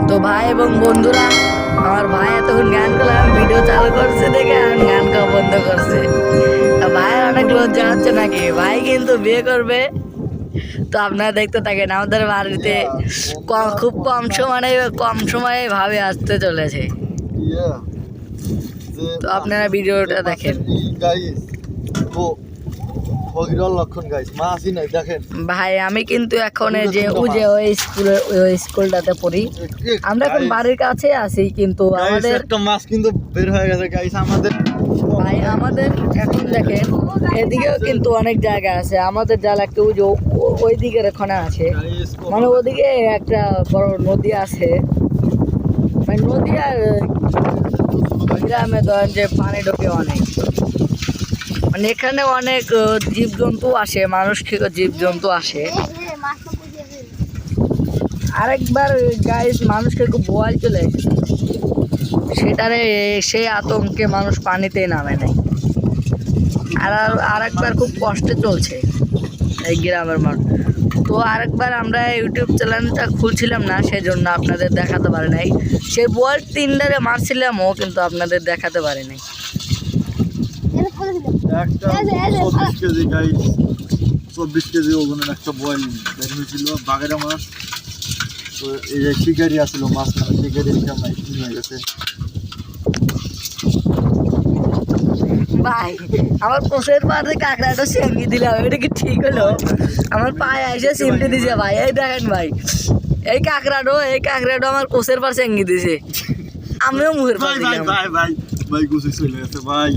তো ভাই এবং বন্ধুরা, আমার ভাই এতক্ষণ গান করলাম, ভিডিও চালু করছে দেখে এখন গান গাওয়া বন্ধ করছে। ভাইয়ের অনেক লজ্জা হচ্ছে নাকি, ভাই কিন্তু বিয়ে করবে। তো আপনারা দেখতে থাকেন, আমাদের বাড়িতে খুব কম সময়ে ভাবে আসতে চলেছে। তো আপনারা ভিডিওটা দেখেন। ভাই আমি কিন্তু এখন ওই স্কুলটাতে পড়ি, আমরা এখন বাড়ির কাছে আছি, কিন্তু আমাদের একটা মাছ কিন্তু বের হয়ে গেছে গাইস আমাদের। ভাই আমাদের এখন দেখেন এদিকেও কিন্তু অনেক জায়গা আছে, আমাদের জাল একটা ওই দিকের ওখানে আছে, মানে ওদিকে একটা বড় নদী আছে, মানে নদী আর গ্রামে ধরেন যে পানি ঢোকে অনেক, মানে এখানে অনেক জীবজন্তু আসে, মানুষ থেকে জীবজন্তু আসে। আরেকবার গাইস মানুষকে খুব ভয় চলে এসেছে, সেটারে সেই আতঙ্কে মানুষ পানিতেই নামে নাই। আরেকবার খুব কষ্টে চলছে এই গ্রামের মানুষ। তো আরেকবার আমরা ইউটিউব চ্যানেলটা খুলছিলাম না, সেই জন্য আপনাদের দেখাতে পারি নাই। সেই বল 3 মারছিলামও, কিন্তু আপনাদের দেখাতে পারি নাই। একটা 24 কেজি গাইস, 24 কেজি ওজনের একটা বয়েল বের হয়েছিল বাগেরা মাছ। তো এই যে শিকারি আসলো মাছ, মানে শিকারি হয়ে গেছে। ভাই আমার কোষের পাড়ে কাঁকড়াটা সেঙ্গি দিলাম, এটা কি ঠিক হলো? আমার পায়ে এসে সিমটি দিছে ভাই, এই দেখেন ভাই, এই কাঁকড়াটা আমার কোষের পাড়ে সেঙ্গি দিছে, আমিও মুখের পাড়ে দিলাম। ভাই গুছে চলে গেছে ভাই,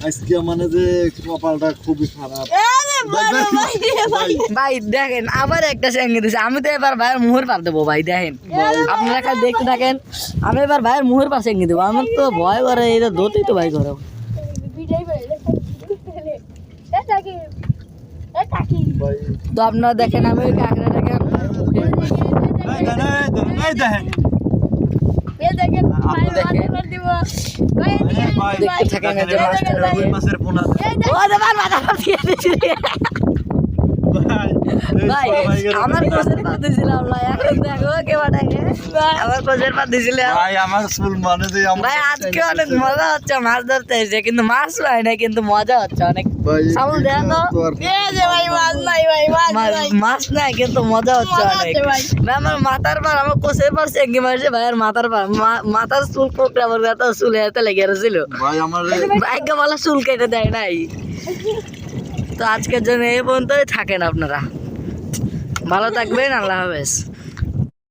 আজকে মানে যে কপালটা খুবই খারাপ। ভাই দেখেন আবার একটা সেঙ্গি দিছে, আমি তো এবার ভাইয়ের মুখের পাড় দেবো। ভাই দেখেন, আপনারা খালি দেখতে থাকেন, আমি এবার ভাইয়ের মুখের পাশে সেঙ্গি দেবো। আমার তো ভয় করে, এটা ধরতেই তো ভাই করো। তো আপনারা দেখেন আমি ওই কাঁকড়াটাকে দেখতে থাকেন, ভাই আমার কোচের পা দিছিলাম না, এখন দেখো কেবাটাকে আমার কোচের পা দিছিলাম ভাই। আমার স্কুল মানে যে ভাই আজকে অনেক মজা হচ্ছে, মাছ ধরতে এসে, কিন্তু মাছ পাই না, কিন্তু মজা হচ্ছে অনেক। সামনে দেখো মাছ নাই, কিন্তু মজা হচ্ছে অনেক। ভাই আমার মাথার পার, আমার কোচের পার চেঙ্গি মারছে ভাই, আর মাথার পার মাথার চুল কোকড়া পড়ে তো চুল হাতে লেগে গেছিল ভাই। আমার ভাগ্য বলা চুল কেটে দেয় নাই। তো আজকের জন্য এই পর্যন্তই থাকেন আপনারা, ভালো থাকবেন, আল্লাহ হাফেজ।